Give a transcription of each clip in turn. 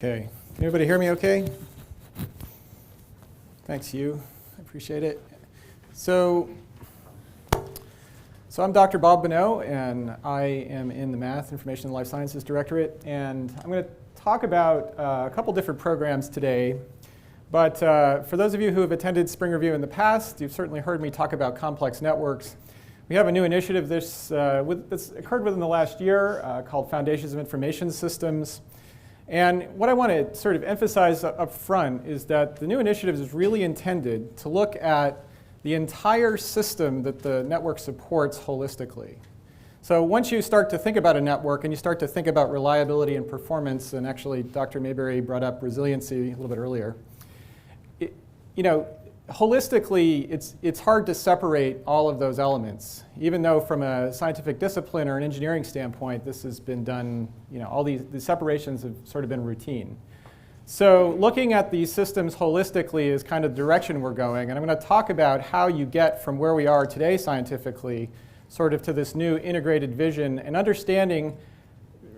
Okay, can everybody hear me okay? Thanks, you. I appreciate it. So I'm Dr. Bob Bonneau, and I am in the Math, Information, and Life Sciences Directorate. And I'm going to talk about a couple different programs today. But for those of you who have attended Spring Review in the past, you've certainly heard me talk about complex networks. We have a new initiative that's occurred within the last year called Foundations of Information Systems. And what I want to sort of emphasize up front is that the new initiative is really intended to look at the entire system that the network supports holistically. So once you start to think about a network and you start to think about reliability and performance, and actually Dr. Mayberry brought up resiliency a little bit earlier, holistically, it's hard to separate all of those elements, even though from a scientific discipline or an engineering standpoint, this has been done, all these separations have sort of been routine. So looking at these systems holistically is kind of the direction we're going, and I'm going to talk about how you get from where we are today scientifically sort of to this new integrated vision and understanding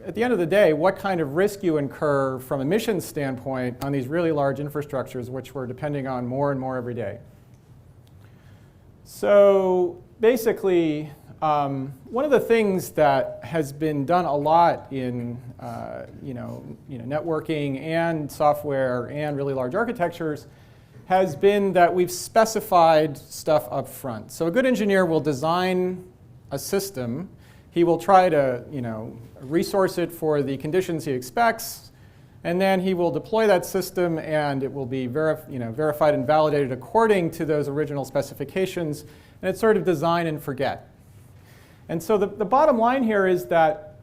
at the end of the day, what kind of risk you incur from a mission standpoint on these really large infrastructures, which we're depending on more and more every day. So basically, one of the things that has been done a lot in networking and software and really large architectures has been that we've specified stuff up front. So a good engineer will design a system. He will try to, resource it for the conditions he expects, and then he will deploy that system, and it will be verified and validated according to those original specifications, and it's sort of design and forget. And so the bottom line here is that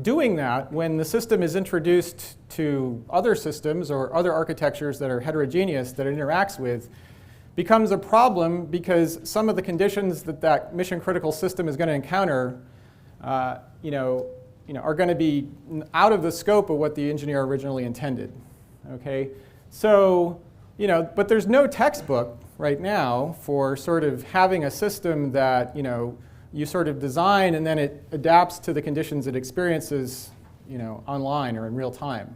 doing that, when the system is introduced to other systems or other architectures that are heterogeneous that it interacts with, becomes a problem because some of the conditions that mission-critical system is going to encounter are going to be out of the scope of what the engineer originally intended. Okay, so but there's no textbook right now for sort of having a system that you sort of design and then it adapts to the conditions it experiences online or in real time.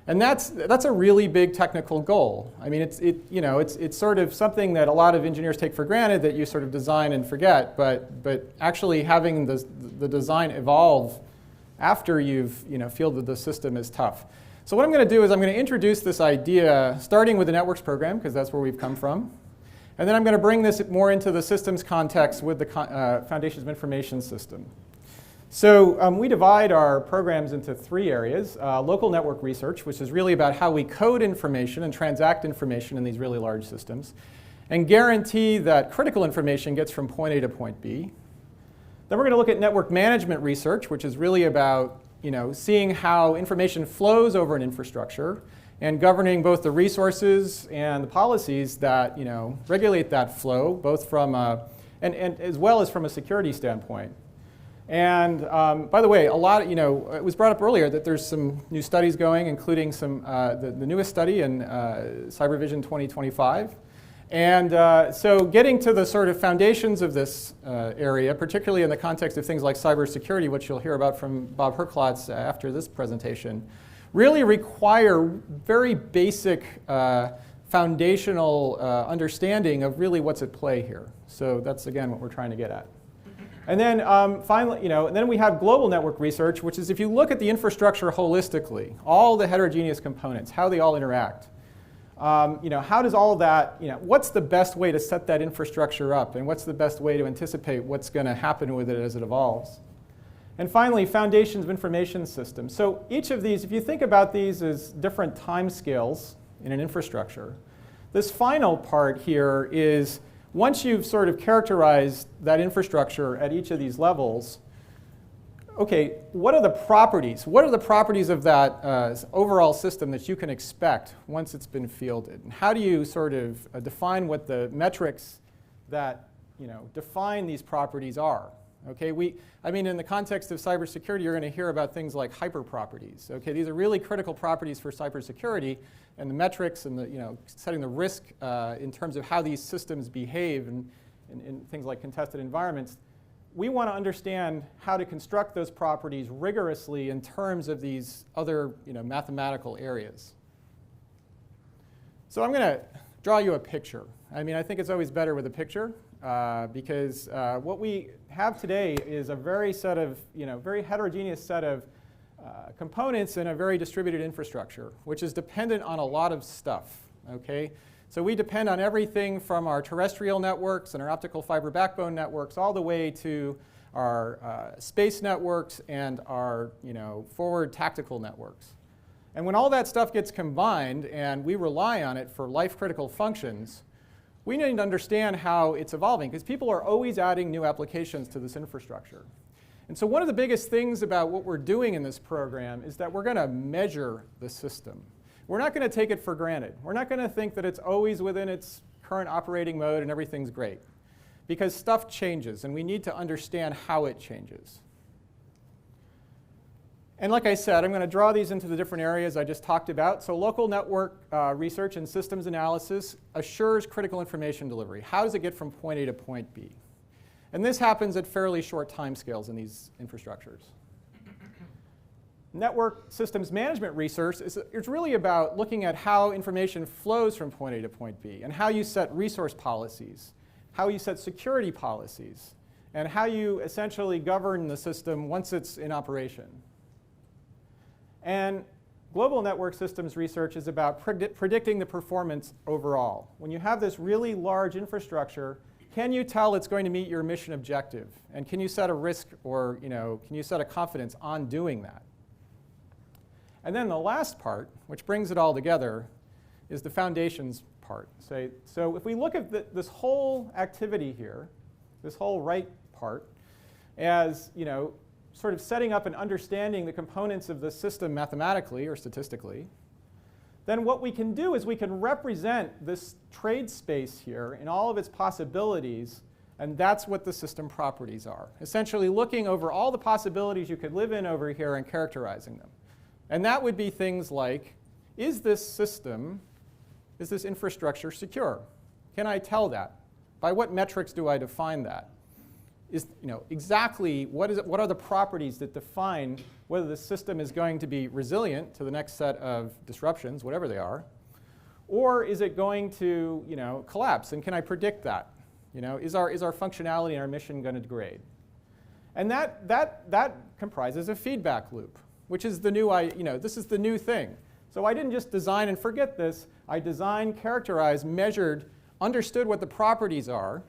And that's a really big technical goal. I mean, it's sort of something that a lot of engineers take for granted that you sort of design and forget, but actually having the design evolve after you've fielded the system is tough. So what I'm going to do is I'm going to introduce this idea, starting with the networks program, because that's where we've come from. And then I'm going to bring this more into the systems context with the Foundations of Information System. So we divide our programs into three areas. Local network research, which is really about how we code information and transact information in these really large systems, and guarantee that critical information gets from point A to point B. Then we're going to look at network management research, which is really about seeing how information flows over an infrastructure and governing both the resources and the policies that regulate that flow, both from and as well as from a security standpoint. And by the way, a lot of, it was brought up earlier that there's some new studies going, including some the newest study in CyberVision 2025. And so getting to the sort of foundations of this area, particularly in the context of things like cybersecurity, which you'll hear about from Bob Herklotz after this presentation, really require very basic foundational understanding of really what's at play here. So that's, again, what we're trying to get at. And then finally, and then we have global network research, which is if you look at the infrastructure holistically, all the heterogeneous components, how they all interact, how does all of that, what's the best way to set that infrastructure up, and what's the best way to anticipate what's going to happen with it as it evolves? And finally, foundations of information systems. So each of these, if you think about these as different time scales in an infrastructure, this final part here is once you've sort of characterized that infrastructure at each of these levels, okay, what are the properties? What are the properties of that overall system that you can expect once it's been fielded? And how do you sort of define what the metrics that define these properties are? Okay, in the context of cybersecurity, you're going to hear about things like hyperproperties. Okay, these are really critical properties for cybersecurity, and the metrics and the setting the risk in terms of how these systems behave and in things like contested environments. we want to understand how to construct those properties rigorously in terms of these other mathematical areas. So I'm going to draw you a picture. I mean, I think it's always better with a picture because what we have today is a very heterogeneous set of components in a very distributed infrastructure, which is dependent on a lot of stuff. Okay? So we depend on everything from our terrestrial networks and our optical fiber backbone networks all the way to our space networks and our forward tactical networks. And when all that stuff gets combined and we rely on it for life-critical functions, we need to understand how it's evolving because people are always adding new applications to this infrastructure. And so one of the biggest things about what we're doing in this program is that we're going to measure the system. We're not going to take it for granted. We're not going to think that it's always within its current operating mode and everything's great. Because stuff changes, and we need to understand how it changes. And like I said, I'm going to draw these into the different areas I just talked about. So local network research and systems analysis assures critical information delivery. How does it get from point A to point B? And this happens at fairly short timescales in these infrastructures. Network systems management research is really about looking at how information flows from point A to point B and how you set resource policies, how you set security policies, and how you essentially govern the system once it's in operation. And global network systems research is about predicting the performance overall. When you have this really large infrastructure, can you tell it's going to meet your mission objective? And can you set a risk or can you set a confidence on doing that? And then the last part, which brings it all together, is the foundations part. So if we look at this whole activity here, this whole right part, as sort of setting up and understanding the components of the system mathematically or statistically, then what we can do is we can represent this trade space here in all of its possibilities, and that's what the system properties are. Essentially looking over all the possibilities you could live in over here and characterizing them. And that would be things like, is this infrastructure secure? Can I tell that? By what metrics do I define that? Exactly what are the properties that define whether the system is going to be resilient to the next set of disruptions, whatever they are, or is it going to collapse? And can I predict that? Is our functionality and our mission going to degrade? And that comprises a feedback loop, which is the new this is the new thing. So I didn't just design and forget this. I designed, characterized, measured, understood what the properties are,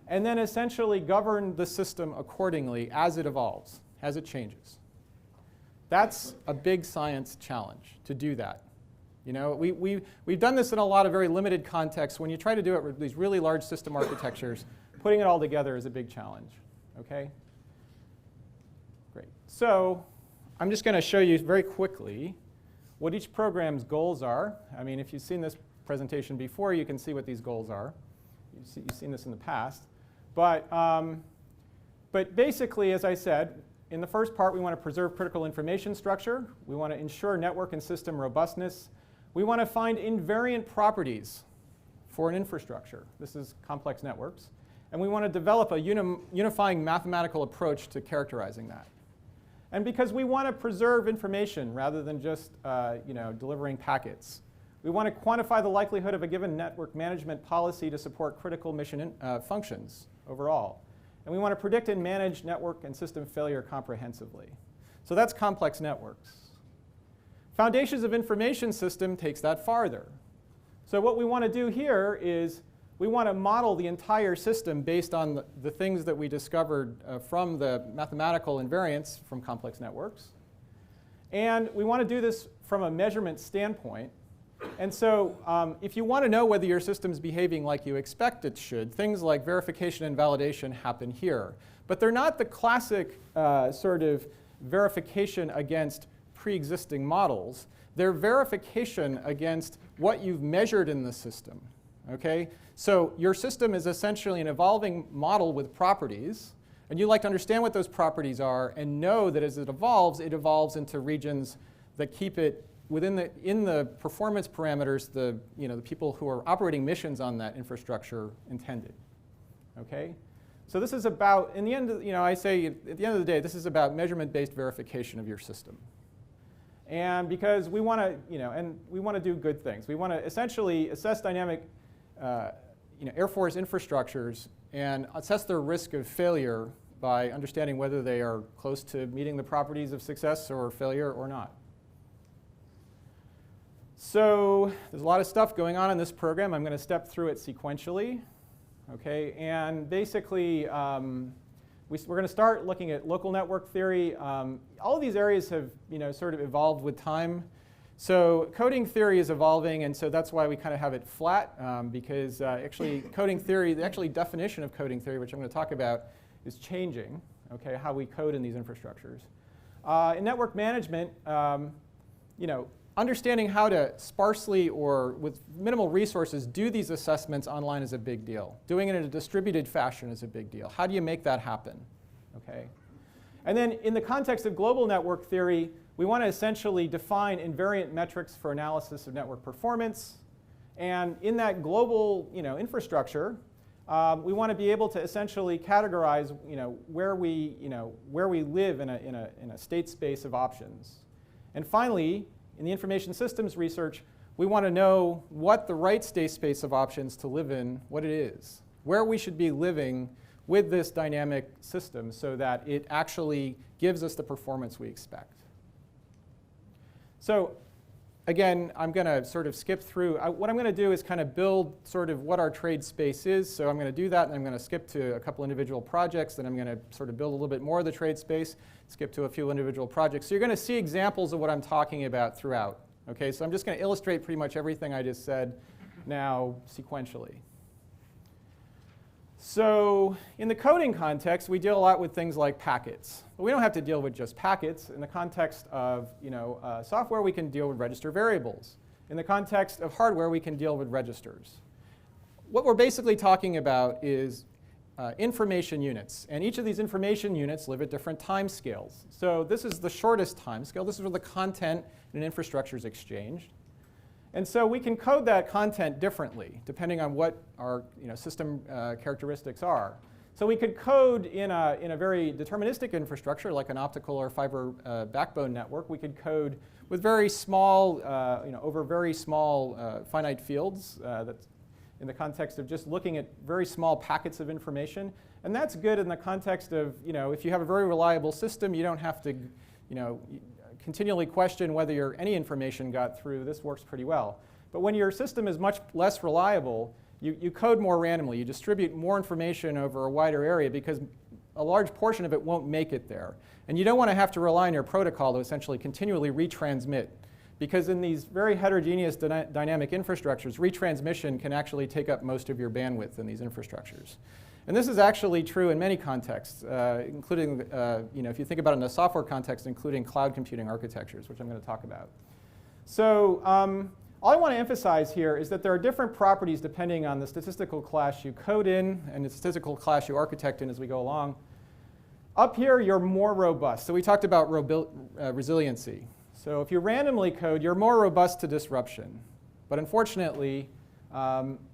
and then essentially govern the system accordingly as it evolves, as it changes. That's a big science challenge to do that. We've done this in a lot of very limited contexts. When you try to do it with these really large system architectures, putting it all together is a big challenge. Okay? Great. So I'm just going to show you very quickly what each program's goals are. I mean, if you've seen this presentation before, you can see what these goals are. You've seen this in the past. But basically, as I said, in the first part, we want to preserve critical information structure. We want to ensure network and system robustness. We want to find invariant properties for an infrastructure. This is complex networks. And we want to develop a unifying mathematical approach to characterizing that. And because we want to preserve information rather than just delivering packets. We want to quantify the likelihood of a given network management policy to support critical mission functions overall. And we want to predict and manage network and system failure comprehensively. So that's complex networks. Foundations of information system takes that farther. So what we want to do here is we want to model the entire system based on the things that we discovered from the mathematical invariants from complex networks. And we want to do this from a measurement standpoint. And so if you want to know whether your system's behaving like you expect it should, things like verification and validation happen here. But they're not the classic sort of verification against pre-existing models. They're verification against what you've measured in the system. Okay? So your system is essentially an evolving model with properties. And you like to understand what those properties are and know that as it evolves into regions that keep it in the performance parameters the people who are operating missions on that infrastructure intended. Okay? So this is about, in the end, I say at the end of the day, this is about measurement-based verification of your system. And because we want to, do good things. We want to essentially assess dynamic, Air Force infrastructures and assess their risk of failure by understanding whether they are close to meeting the properties of success or failure or not. So there's a lot of stuff going on in this program. I'm going to step through it sequentially. Okay, and basically, we're going to start looking at local network theory. All of these areas have, sort of evolved with time. So coding theory is evolving, and so that's why we kind of have it flat, because actually coding theory, the actual definition of coding theory, which I'm going to talk about, is changing. Okay, how we code in these infrastructures. In network management, understanding how to sparsely or with minimal resources do these assessments online is a big deal. Doing it in a distributed fashion is a big deal. How do you make that happen? Okay. And then in the context of global network theory, we want to essentially define invariant metrics for analysis of network performance. And in that global infrastructure, we want to be able to essentially categorize where we live in a state space of options. And finally, in the information systems research, we want to know what the right state space of options to live in, what it is, where we should be living with this dynamic system so that it actually gives us the performance we expect. So again, I'm going to sort of skip through. What I'm going to do is kind of build sort of what our trade space is. So I'm going to do that, and I'm going to skip to a couple individual projects. Then I'm going to sort of build a little bit more of the trade space, skip to a few individual projects. So you're going to see examples of what I'm talking about throughout. Okay, so I'm just going to illustrate pretty much everything I just said now sequentially. So in the coding context, we deal a lot with things like packets. But we don't have to deal with just packets. In the context of software, we can deal with register variables. In the context of hardware, we can deal with registers. What we're basically talking about is information units. And each of these information units live at different time scales. So this is the shortest time scale. This is where the content in an infrastructure is exchanged. And so we can code that content differently, depending on what our system characteristics are. So we could code in a very deterministic infrastructure, like an optical or fiber backbone network. We could code with very small, over very small finite fields. That's in the context of just looking at very small packets of information. And that's good in the context of, if you have a very reliable system, you don't have to, continually question whether any information got through. This works pretty well. But when your system is much less reliable, you code more randomly. You distribute more information over a wider area because a large portion of it won't make it there. And you don't want to have to rely on your protocol to essentially continually retransmit. Because in these very heterogeneous dynamic infrastructures, retransmission can actually take up most of your bandwidth in these infrastructures. And this is actually true in many contexts, including, if you think about it in a software context, including cloud computing architectures, which I'm going to talk about. So all I want to emphasize here is that there are different properties depending on the statistical class you code in and the statistical class you architect in as we go along. Up here, you're more robust. So we talked about resiliency. So if you randomly code, you're more robust to disruption. But unfortunately,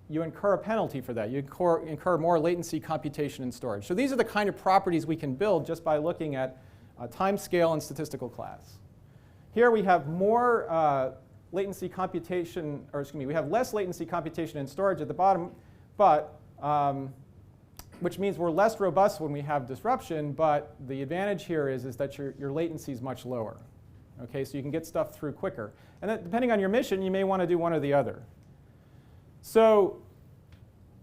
you incur a penalty for that. You incur more latency, computation, and storage. So these are the kind of properties we can build just by looking at time scale and statistical class. Here we have more latency computation, or excuse me, we have less latency computation and storage at the bottom, but which means we're less robust when we have disruption. But the advantage here is that your latency is much lower. Okay, so you can get stuff through quicker. And then depending on your mission, you may want to do one or the other. So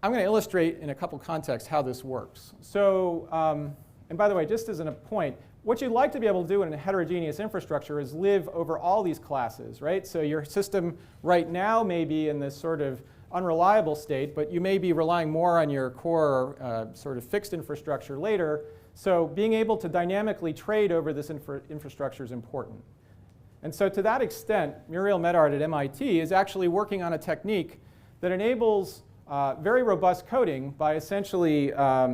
I'm going to illustrate in a couple contexts how this works. So, and by the way, just as a point, what you'd like to be able to do in a heterogeneous infrastructure is live over all these classes, right? So your system right now may be in this sort of unreliable state, but you may be relying more on your core sort of fixed infrastructure later. So being able to dynamically trade over this infrastructure is important. And so to that extent, Muriel Medard at MIT is actually working on a technique that enables very robust coding by essentially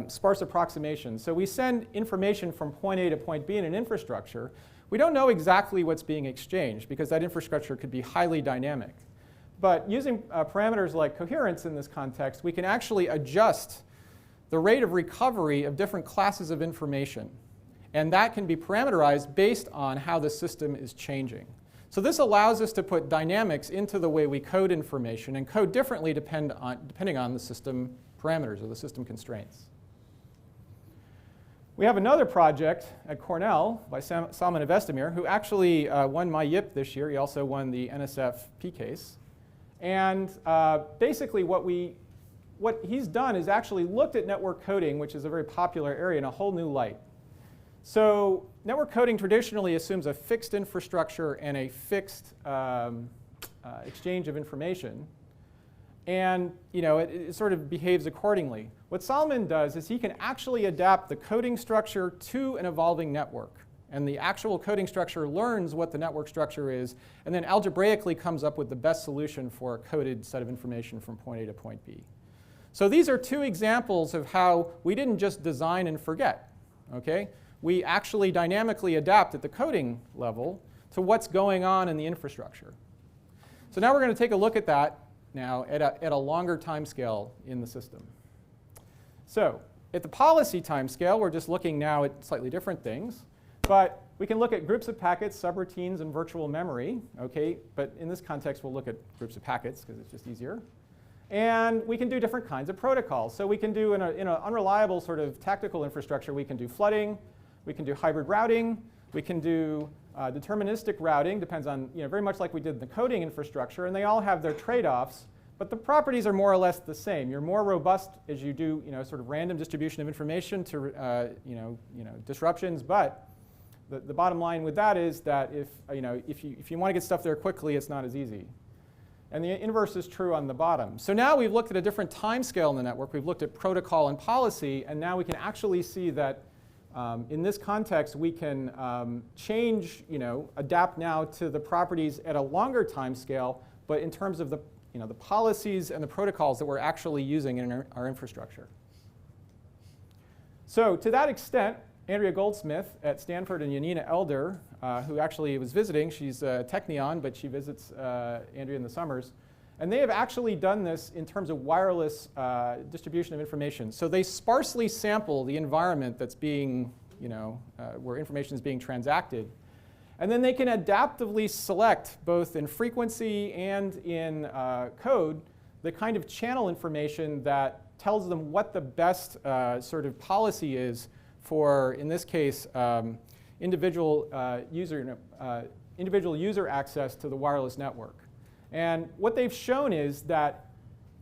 sparse approximation. So we send information from point A to point B in an infrastructure. We don't know exactly what's being exchanged because that infrastructure could be highly dynamic. But using parameters like coherence in this context, we can actually adjust the rate of recovery of different classes of information. And that can be parameterized based on how the system is changing. So this allows us to put dynamics into the way we code information and code differently depending on the system parameters or the system constraints. We have another project at Cornell by Salman Evestamir, who actually won my YIP this year. He also won the NSF P-Case. And basically what he's done is actually looked at network coding, which is a very popular area, in a whole new light. So network coding traditionally assumes a fixed infrastructure and a fixed exchange of information. And it sort of behaves accordingly. What Salman does is he can actually adapt the coding structure to an evolving network. And the actual coding structure learns what the network structure is, and then algebraically comes up with the best solution for a coded set of information from point A to point B. So these are two examples of how we didn't just design and forget. Okay? We actually dynamically adapt at the coding level to what's going on in the infrastructure. So now we're going to take a look at that now at a longer time scale in the system. So at the policy time scale, we're just looking now at slightly different things. But we can look at groups of packets, subroutines, and virtual memory. Okay? But in this context, we'll look at groups of packets because it's just easier. And we can do different kinds of protocols. So we can do in an unreliable sort of tactical infrastructure, we can do flooding. We can do hybrid routing. We can do deterministic routing. Depends on, very much like we did in the coding infrastructure. And they all have their trade-offs. But the properties are more or less the same. You're more robust as you do, sort of random distribution of information to, disruptions. But the bottom line with that is that if you want to get stuff there quickly, it's not as easy. And the inverse is true on the bottom. So now we've looked at a different time scale in the network. We've looked at protocol and policy. And now we can actually see that in this context, we can change, adapt now to the properties at a longer time scale, but in terms of the policies and the protocols that we're actually using in our infrastructure. So to that extent, Andrea Goldsmith at Stanford and Janina Elder, who actually was visiting, she's a Technion, but she visits Andrea in the summers. And they have actually done this in terms of wireless distribution of information. So they sparsely sample the environment that's being, where information is being transacted. And then they can adaptively select, both in frequency and in code, the kind of channel information that tells them what the best sort of policy is for, in this case, individual user access to the wireless network. And what they've shown is that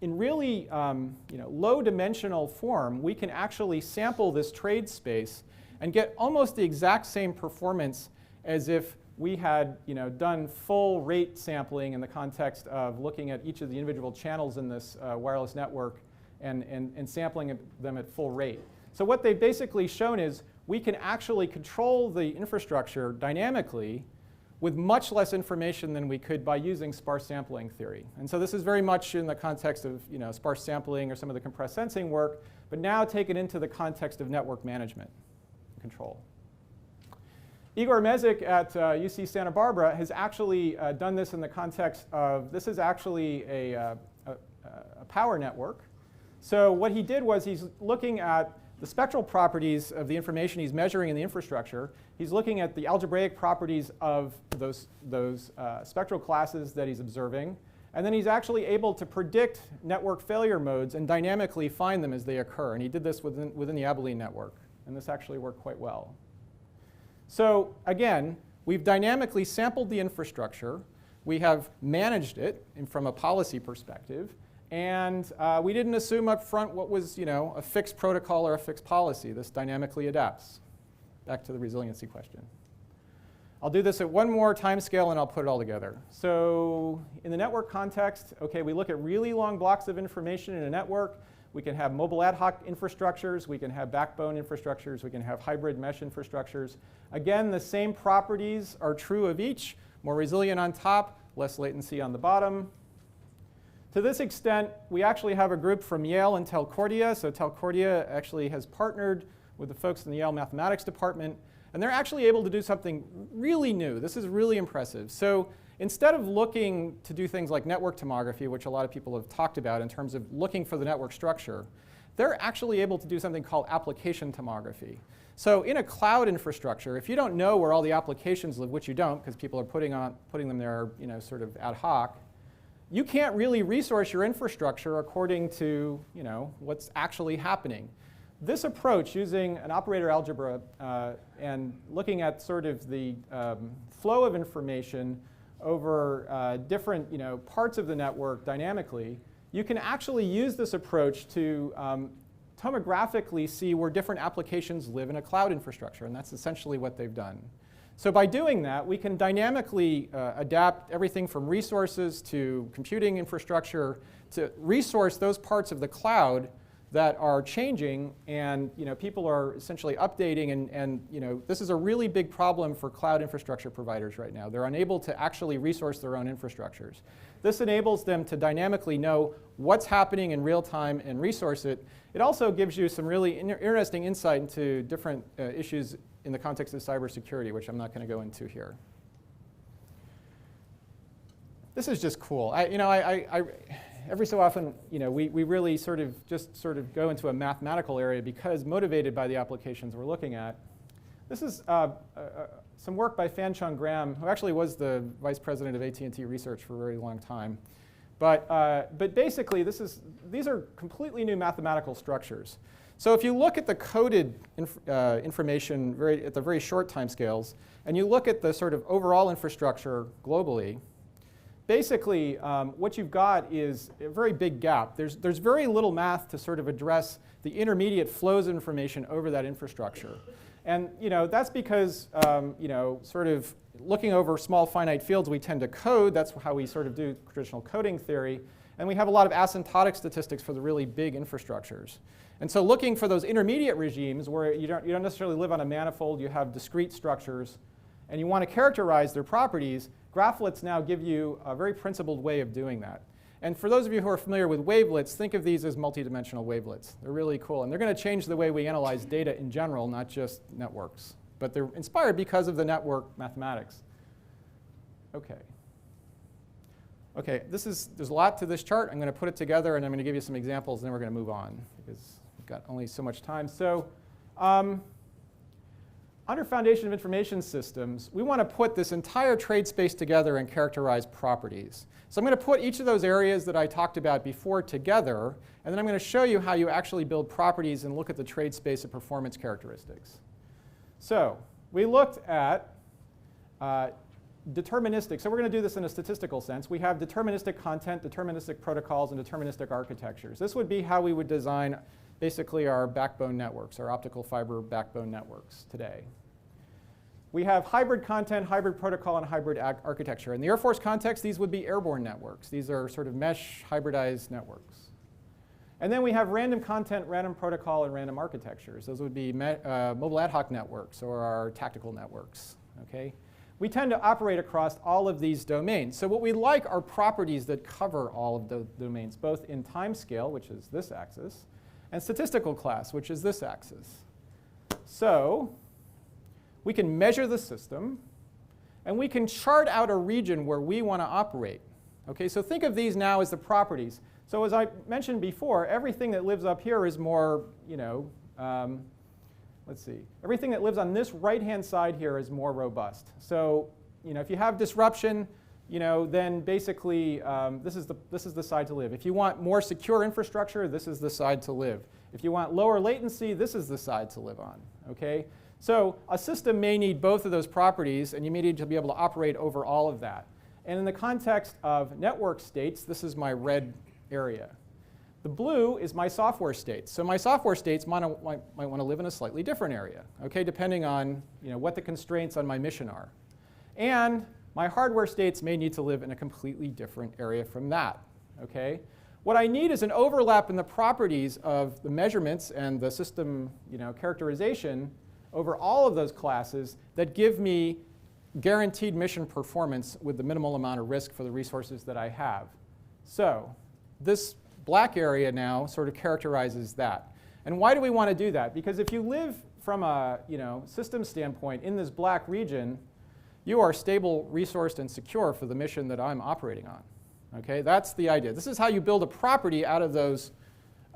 in really low dimensional form, we can actually sample this trade space and get almost the exact same performance as if we had done full rate sampling in the context of looking at each of the individual channels in this wireless network and sampling them at full rate. So what they've basically shown is we can actually control the infrastructure dynamically with much less information than we could by using sparse sampling theory. And so this is very much in the context of sparse sampling or some of the compressed sensing work, but now taken into the context of network management and control. Igor Mezik at UC Santa Barbara has actually done this in the context of, this is actually a power network. So what he did was he's looking at the spectral properties of the information he's measuring in the infrastructure. He's looking at the algebraic properties of those spectral classes that he's observing. And then he's actually able to predict network failure modes and dynamically find them as they occur. And he did this within the Abilene network. And this actually worked quite well. So again, we've dynamically sampled the infrastructure. We have managed it from a policy perspective. And we didn't assume up front what was a fixed protocol or a fixed policy. This dynamically adapts. Back to the resiliency question. I'll do this at one more time scale and I'll put it all together. So in the network context, okay, we look at really long blocks of information in a network. We can have mobile ad hoc infrastructures. We can have backbone infrastructures. We can have hybrid mesh infrastructures. Again, the same properties are true of each. More resilient on top, less latency on the bottom. To this extent, we actually have a group from Yale and Telcordia. So Telcordia actually has partnered with the folks in the Yale Mathematics Department. And they're actually able to do something really new. This is really impressive. So instead of looking to do things like network tomography, which a lot of people have talked about in terms of looking for the network structure, they're actually able to do something called application tomography. So in a cloud infrastructure, if you don't know where all the applications live, which you don't because people are putting them there, sort of ad hoc, you can't really resource your infrastructure according to, what's actually happening. This approach, using an operator algebra and looking at sort of the flow of information over different, parts of the network dynamically, you can actually use this approach to tomographically see where different applications live in a cloud infrastructure, and that's essentially what they've done. So by doing that, we can dynamically adapt everything from resources to computing infrastructure to resource those parts of the cloud that are changing, and people are essentially updating, and this is a really big problem for cloud infrastructure providers right now. They're unable to actually resource their own infrastructures. This enables them to dynamically know what's happening in real time and resource it. It also gives you some really interesting insight into different issues in the context of cybersecurity, which I'm not going to go into here. This is just cool. Every so often, we really sort of go into a mathematical area because motivated by the applications we're looking at. This is some work by Fan-Chung Graham, who actually was the vice president of AT&T Research for a very long time. But basically, these are completely new mathematical structures. So if you look at the coded information at the very short timescales, and you look at the sort of overall infrastructure globally, basically, what you've got is a very big gap. There's very little math to sort of address the intermediate flows of information over that infrastructure. And that's because sort of looking over small finite fields, we tend to code. That's how we sort of do traditional coding theory. And we have a lot of asymptotic statistics for the really big infrastructures. And so looking for those intermediate regimes where you don't necessarily live on a manifold, you have discrete structures, and you want to characterize their properties, graphlets now give you a very principled way of doing that. And for those of you who are familiar with wavelets, think of these as multidimensional wavelets. They're really cool, and they're going to change the way we analyze data in general, not just networks. But they're inspired because of the network mathematics. Okay, there's a lot to this chart. I'm going to put it together, and I'm going to give you some examples, and then we're going to move on because we've got only so much time. So under Foundation of Information Systems, we want to put this entire trade space together and characterize properties. So I'm going to put each of those areas that I talked about before together, and then I'm going to show you how you actually build properties and look at the trade space of performance characteristics. So we looked at deterministic. So we're going to do this in a statistical sense. We have deterministic content, deterministic protocols, and deterministic architectures. This would be how we would design basically our backbone networks, our optical fiber backbone networks today. We have hybrid content, hybrid protocol, and hybrid architecture. In the Air Force context, these would be airborne networks. These are sort of mesh hybridized networks. And then we have random content, random protocol, and random architectures. Those would be mobile ad hoc networks or our tactical networks. Okay? We tend to operate across all of these domains. So what we like are properties that cover all of the domains, both in time scale, which is this axis, and statistical class, which is this axis. So we can measure the system, and we can chart out a region where we want to operate. Okay, so think of these now as the properties. So as I mentioned before, everything that lives up here is more, let's see. Everything that lives on this right-hand side here is more robust. So if you have disruption, then basically this is the side to live. If you want more secure infrastructure, this is the side to live. If you want lower latency, this is the side to live on. Okay? So a system may need both of those properties, and you may need to be able to operate over all of that. And in the context of network states, this is my red area. The blue is my software states. So my software states might want to live in a slightly different area, okay, depending on what the constraints on my mission are. And my hardware states may need to live in a completely different area from that. Okay? What I need is an overlap in the properties of the measurements and the system characterization over all of those classes that give me guaranteed mission performance with the minimal amount of risk for the resources that I have. So this black area now sort of characterizes that. And why do we want to do that? Because if you live from a system standpoint in this black region, you are stable, resourced, and secure for the mission that I'm operating on. Okay, that's the idea. This is how you build a property out of those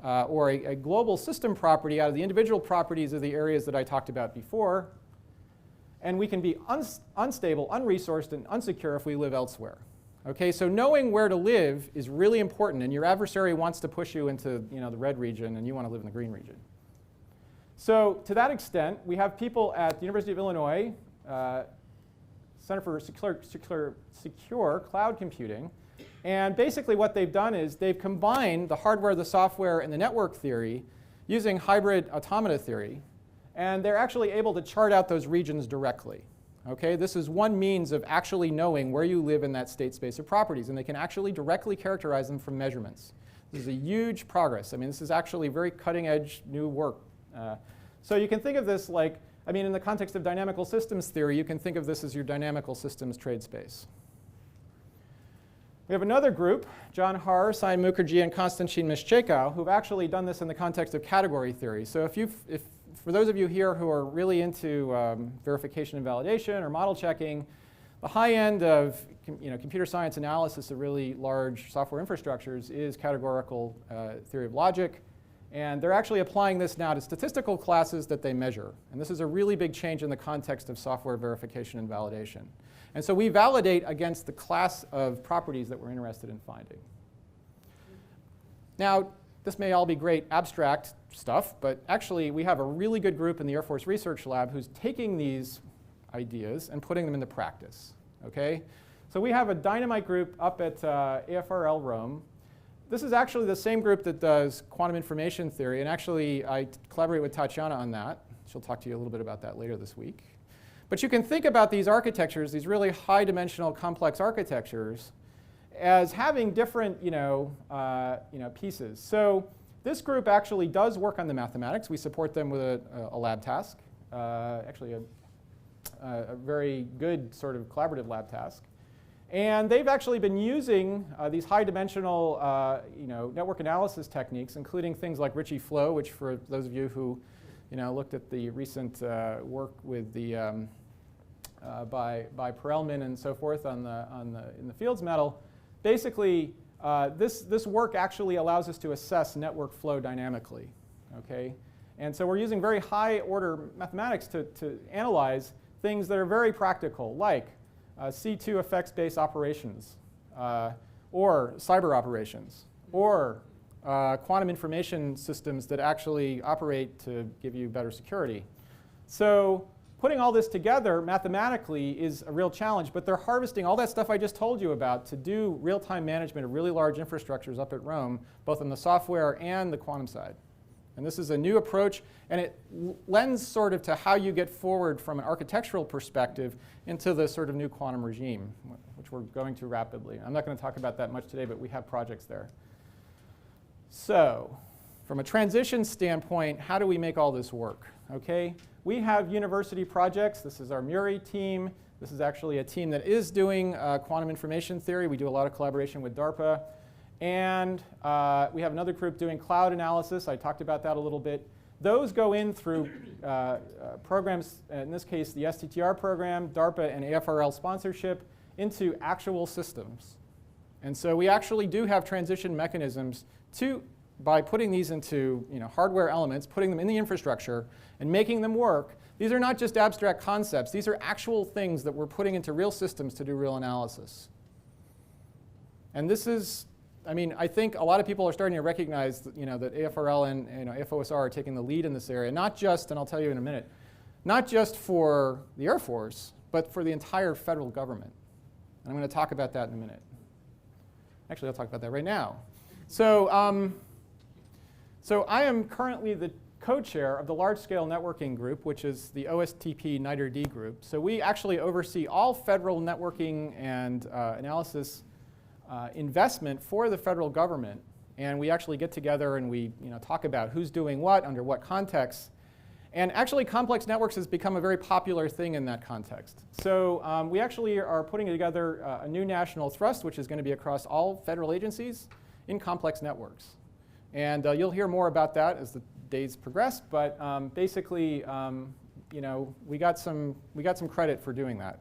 or a global system property out of the individual properties of the areas that I talked about before. And we can be unstable, unresourced, and unsecure if we live elsewhere. Okay, so knowing where to live is really important, and your adversary wants to push you into the red region, and you want to live in the green region. So to that extent, we have people at the University of Illinois, Center for Secure Cloud Computing, and basically what they've done is they've combined the hardware, the software, and the network theory using hybrid automata theory, and they're actually able to chart out those regions directly. Okay, this is one means of actually knowing where you live in that state space of properties, and they can actually directly characterize them from measurements. This is a huge progress. I mean, this is actually very cutting-edge new work. So you can think of this like, in the context of dynamical systems theory, you can think of this as your dynamical systems trade space. We have another group, John Har, Sayan Mukherjee, and Konstantin Mishchekow, who've actually done this in the context of category theory. So for those of you here who are really into verification and validation or model checking, the high end of computer science analysis of really large software infrastructures is categorical theory of logic. And they're actually applying this now to statistical classes that they measure. And this is a really big change in the context of software verification and validation. And so we validate against the class of properties that we're interested in finding. Now, this may all be great abstract stuff, but actually we have a really good group in the Air Force Research Lab who's taking these ideas and putting them into practice. Okay? So we have a dynamite group up at AFRL Rome. This is actually the same group that does quantum information theory, and actually I collaborate with Tatiana on that. She'll talk to you a little bit about that later this week. But you can think about these architectures, these really high-dimensional complex architectures, as having different pieces. So this group actually does work on the mathematics. We support them with a lab task, actually a very good sort of collaborative lab task. And they've actually been using these high-dimensional network analysis techniques, including things like Ritchie flow, which for those of you who looked at the recent work with the by Perelman and so forth in the Fields medal, basically this work actually allows us to assess network flow dynamically. Okay, and so we're using very high-order mathematics to analyze things that are very practical, like C2 effects-based operations, or cyber operations, or quantum information systems that actually operate to give you better security. So putting all this together mathematically is a real challenge, but they're harvesting all that stuff I just told you about to do real-time management of really large infrastructures up at Rome, both on the software and the quantum side. And this is a new approach, and it lends sort of to how you get forward from an architectural perspective into the sort of new quantum regime, which we're going to rapidly. I'm not going to talk about that much today, but we have projects there. So from a transition standpoint, how do we make all this work? Okay, we have university projects. This is our Muri team. This is actually a team that is doing quantum information theory. We do a lot of collaboration with DARPA. And we have another group doing cloud analysis. I talked about that a little bit. Those go in through programs, in this case the STTR program, DARPA and AFRL sponsorship, into actual systems. And so we actually do have transition mechanisms by putting these into hardware elements, putting them in the infrastructure, and making them work. These are not just abstract concepts. These are actual things that we're putting into real systems to do real analysis. And this is, I think a lot of people are starting to recognize that, that AFRL and AFOSR are taking the lead in this area, not just, and I'll tell you in a minute, not just for the Air Force, but for the entire federal government. And I'm going to talk about that in a minute. Actually, I'll talk about that right now. So I am currently the co-chair of the Largescale Networking Group, which is the OSTP NITRD group. So we actually oversee all federal networking and analysis investment for the federal government, and we actually get together and we talk about who's doing what, under what context. And actually complex networks has become a very popular thing in that context. So we actually are putting together a new national thrust, which is going to be across all federal agencies in complex networks. And you'll hear more about that as the days progress, but basically we got some credit for doing that.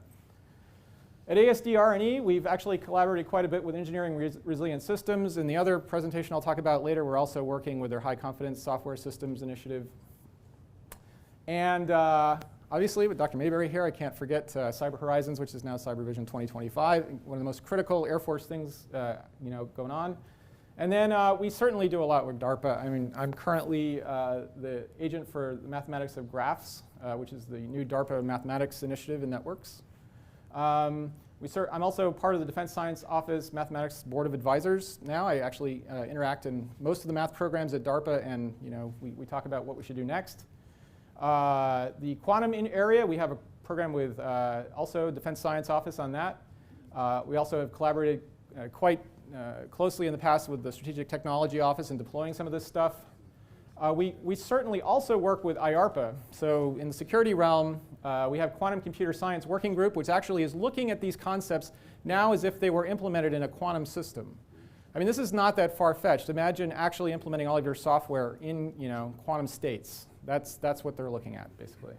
At ASD R&E, we've actually collaborated quite a bit with Engineering Resilient Systems. In the other presentation I'll talk about later, we're also working with their High Confidence Software Systems Initiative. And obviously, with Dr. Mayberry here, I can't forget Cyber Horizons, which is now Cyber Vision 2025, one of the most critical Air Force things going on. And then we certainly do a lot with DARPA. I mean, I'm currently the agent for the mathematics of graphs, which is the new DARPA mathematics initiative in networks. I'm also part of the Defense Science Office Mathematics Board of Advisors now. I actually interact in most of the math programs at DARPA, and we talk about what we should do next. The quantum area, we have a program with also Defense Science Office on that. We also have collaborated quite closely in the past with the Strategic Technology Office in deploying some of this stuff. We certainly also work with IARPA. So in the security realm, we have Quantum Computer Science Working Group, which actually is looking at these concepts now as if they were implemented in a quantum system. I mean, this is not that far-fetched. Imagine actually implementing all of your software in quantum states. That's what they're looking at, basically.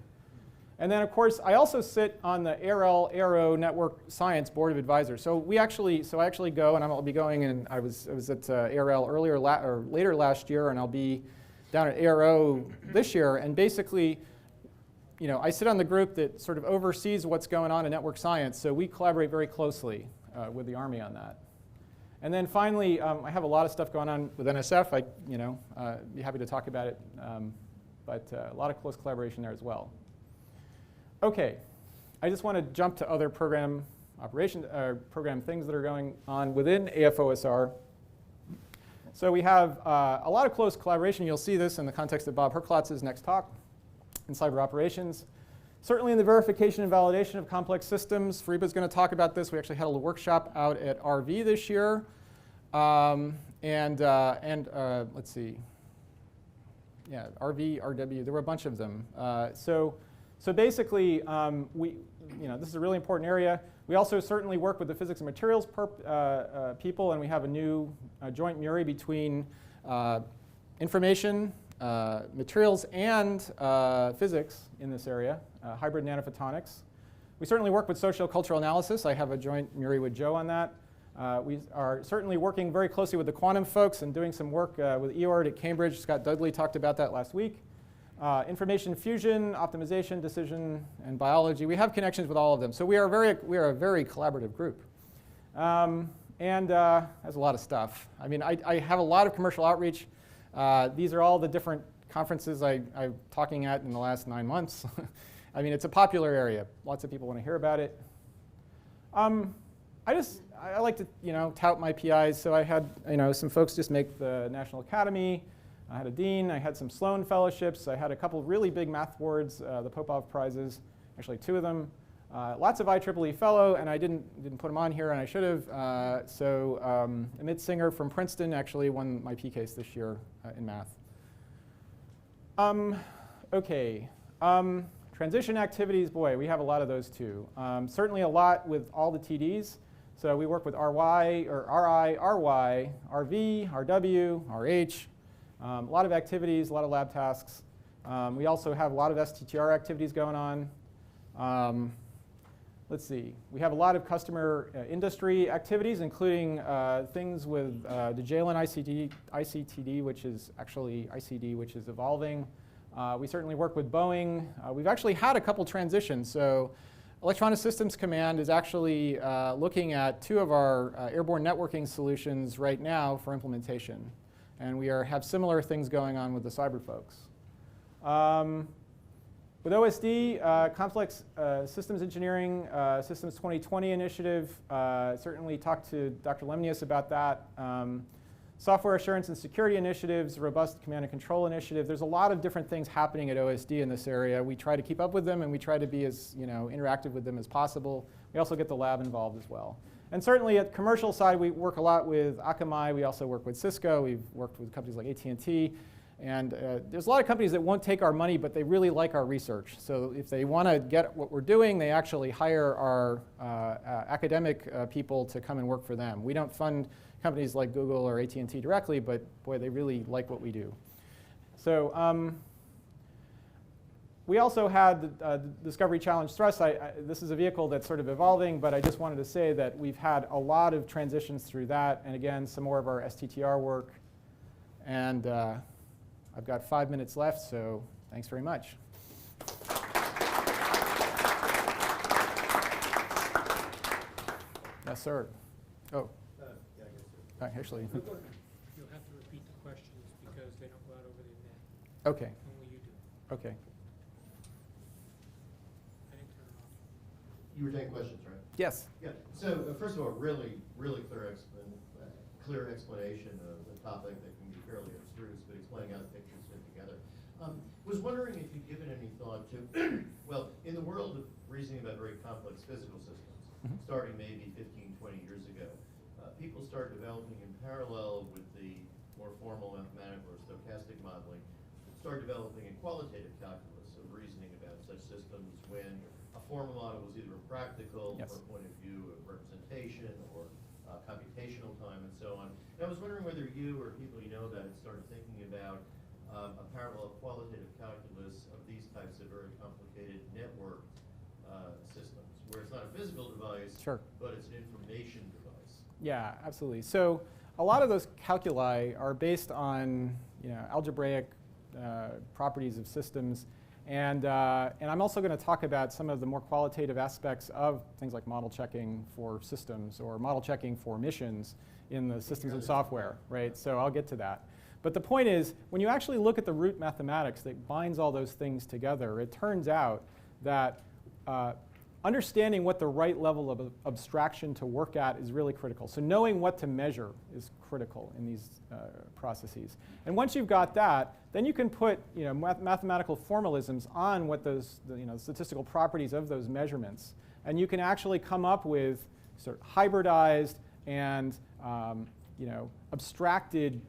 And then, of course, I also sit on the ARO Network Science Board of Advisors. So I actually go, and I'll be going, and I was at ARL later last year, and I'll be down at ARO this year. And basically, I sit on the group that sort of oversees what's going on in network science. So we collaborate very closely with the Army on that. And then finally, I have a lot of stuff going on with NSF. Be happy to talk about it. But a lot of close collaboration there as well. OK, I just want to jump to other program things that are going on within AFOSR. So we have a lot of close collaboration. You'll see this in the context of Bob Herklotz's next talk in cyber operations. Certainly in the verification and validation of complex systems. Fariba's going to talk about this. We actually had a little workshop out at RV this year. Let's see. Yeah, RV, RW, there were a bunch of them. So basically, this is a really important area. We also certainly work with the physics and materials people, and we have a new joint MURI between information, materials, and physics in this area, hybrid nanophotonics. We certainly work with socio-cultural analysis. I have a joint MURI with Joe on that. We are certainly working very closely with the quantum folks and doing some work with EORD at Cambridge. Scott Dudley talked about that last week. Information fusion, optimization, decision, and biology. We have connections with all of them. So we are a very collaborative group. There's a lot of stuff. I mean, I have a lot of commercial outreach. These are all the different conferences I'm talking at in the last 9 months. I mean, it's a popular area. Lots of people want to hear about it. I like to tout my PIs. So I had some folks just make the National Academy. I had a dean. I had some Sloan fellowships. I had a couple of really big math boards, the Popov prizes, actually 2 of them. Lots of IEEE fellow, and I didn't put them on here, and I should have. Amit Singer from Princeton actually won my PCASE this year in math. OK. Transition activities, boy, we have a lot of those too. Certainly a lot with all the TDs. So we work with RY, or RI, RY, RV, RW, RH. A lot of activities, a lot of lab tasks. We also have a lot of STTR activities going on. Let's see. We have a lot of customer industry activities, including things with the Jalen ICTD, which is actually ICD, which is evolving. We certainly work with Boeing. We've actually had a couple transitions. So Electronic Systems Command is actually looking at 2 of our airborne networking solutions right now for implementation. And we have similar things going on with the cyber folks. With OSD, Complex Systems Engineering Systems 2020 initiative, certainly talked to Dr. Lemnius about that. Software assurance and security initiatives, robust command and control initiative. There's a lot of different things happening at OSD in this area. We try to keep up with them, and we try to be as interactive with them as possible. We also get the lab involved as well. And certainly at the commercial side, we work a lot with Akamai. We also work with Cisco. We've worked with companies like AT&T. And there's a lot of companies that won't take our money, but they really like our research. So if they want to get what we're doing, they actually hire our academic people to come and work for them. We don't fund companies like Google or AT&T directly, but boy, they really like what we do. So we also had the Discovery Challenge thrust. This is a vehicle that's sort of evolving, but I just wanted to say that we've had a lot of transitions through that, and again, some more of our STTR work. And I've got 5 minutes left, so thanks very much. Yes, sir. Oh. Yeah, I guess so. Actually. You'll have to repeat the questions because they don't go out over the net. Okay. Only you do. Okay. I didn't turn it off. You were taking questions, right? Yes. Yeah. So first of all, really clear explanation of the topic that can be fairly abstruse, but explaining how the pictures fit together. Was wondering if you'd given any thought to, well, in the world of reasoning about very complex physical systems, starting maybe 15, 20 years ago, people started developing in parallel with the more formal mathematical or stochastic modeling, started developing a qualitative calculus of reasoning about such systems when a formal model was either impractical Yes. from a point of view of representation or computational time and so on. And I was wondering whether you or people you know about had started thinking about a parallel qualitative calculus of these types of very complicated networked systems, where it's not a physical device, Sure. but it's an information device. Yeah, absolutely. So a lot of those calculi are based on algebraic properties of systems. And I'm also going to talk about some of the more qualitative aspects of things like model checking for systems or model checking for missions in the systems and software, right? So I'll get to that. But the point is, when you actually look at the root mathematics that binds all those things together, it turns out that understanding what the right level of abstraction to work at is really critical. So knowing what to measure is critical in these processes. And once you've got that, then you can put mathematical formalisms on what those statistical properties of those measurements. And you can actually come up with sort of hybridized and abstracted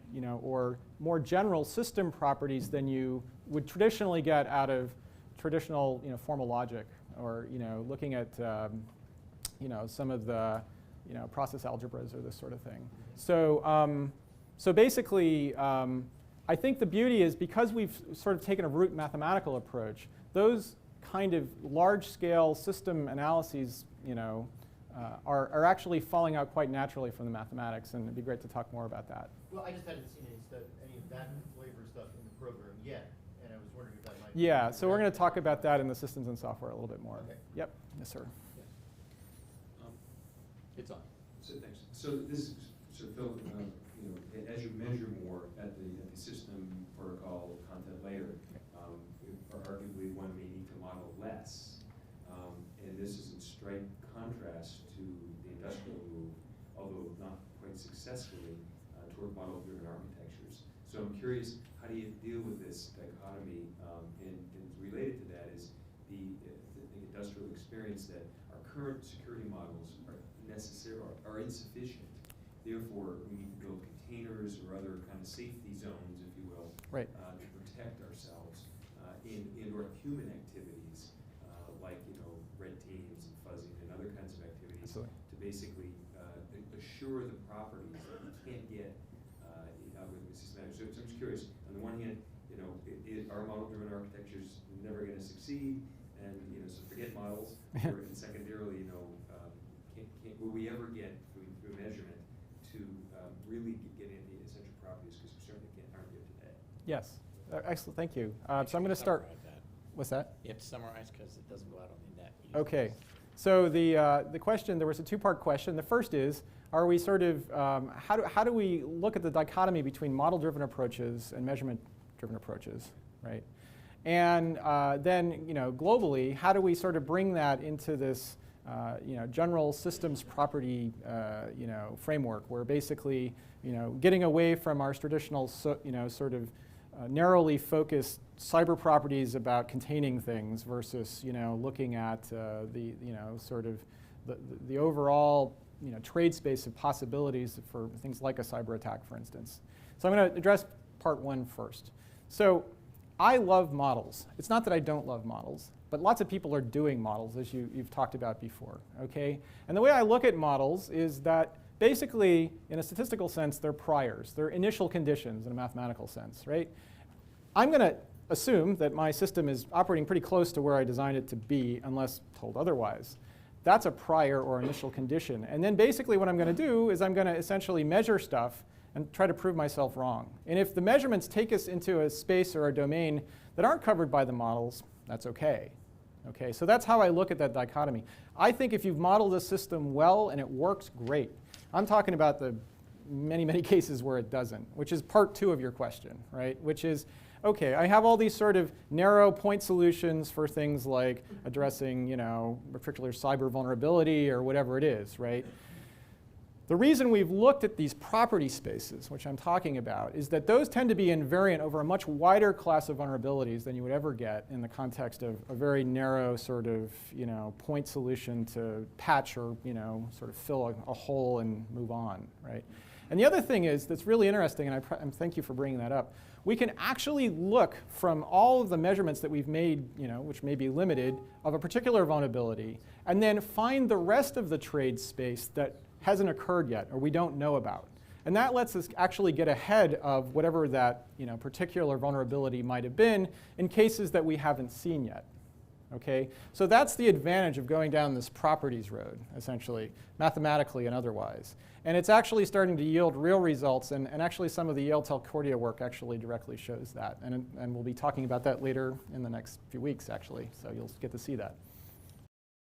or more general system properties than you would traditionally get out of traditional formal logic, or looking at some of the process algebras or this sort of thing. So so basically, I think the beauty is because we've sort of taken a root mathematical approach, those kind of large-scale system analyses are actually falling out quite naturally from the mathematics, and it'd be great to talk more about that. Well, I just hadn't seen any of that flavor stuff in the program yet, and I was wondering if that might be. Yeah, so we're going to talk about that in the systems and software a little bit more. Okay. Yep. Yes, sir. It's on. So thanks. So this is so Phil, as you measure more at the system protocol content layer, arguably one may need to model less, and this is in straight contrast to the industrial move, although not quite successfully, toward model-driven architectures. So I'm curious, how do you deal with this dichotomy? And related to that is the industrial experience that our current security models are insufficient. Therefore, we need to build containers or other kind of safety zones, if you will, right. To protect ourselves in or human activities like red teams and fuzzing and other kinds of activities. Absolutely. To basically assure the properties that we can't get with the systematic. So I'm just curious. On the one hand, our model-driven architectures never going to succeed, and so forget models. And secondarily, will we ever get through measurement to really get into the essential properties, because we certainly aren't here today. Yes. Excellent. Thank you. So I'm going to start. What's that? You have to summarize because it doesn't go out on the net. Okay. So the question, there was a two-part question. The first is, are we sort of, how do we look at the dichotomy between model-driven approaches and measurement-driven approaches, right? And then, globally, how do we sort of bring that into this, general systems property, framework, where basically, getting away from our traditional, sort of narrowly focused cyber properties about containing things versus, looking at the, sort of the overall, trade space of possibilities for things like a cyber attack, for instance. So I'm going to address part one first. So I love models. It's not that I don't love models, but lots of people are doing models, as you've talked about before, okay? And the way I look at models is that basically, in a statistical sense, they're priors. They're initial conditions in a mathematical sense, right? I'm going to assume that my system is operating pretty close to where I designed it to be unless told otherwise. That's a prior or initial condition. And then basically what I'm going to do is I'm going to essentially measure stuff and try to prove myself wrong. And if the measurements take us into a space or a domain that aren't covered by the models, that's okay. Okay, so that's how I look at that dichotomy. I think if you've modeled a system well and it works, great. I'm talking about the many, many cases where it doesn't, which is part 2 of your question, right? Which is, okay, I have all these sort of narrow point solutions for things like addressing, you know, a particular cyber vulnerability or whatever it is, right? The reason we've looked at these property spaces, which I'm talking about, is that those tend to be invariant over a much wider class of vulnerabilities than you would ever get in the context of a very narrow sort of, you know, point solution to patch or, you know, sort of fill a hole and move on, right? And the other thing is that's really interesting, and I thank you for bringing that up, we can actually look from all of the measurements that we've made, you know, which may be limited, of a particular vulnerability, and then find the rest of the trade space that hasn't occurred yet or we don't know about. And that lets us actually get ahead of whatever that, you know, particular vulnerability might have been in cases that we haven't seen yet. Okay? So that's the advantage of going down this properties road, essentially, mathematically and otherwise. And it's actually starting to yield real results, and actually some of the Yale Telcordia work actually directly shows that. And we'll be talking about that later in the next few weeks, actually, so you'll get to see that.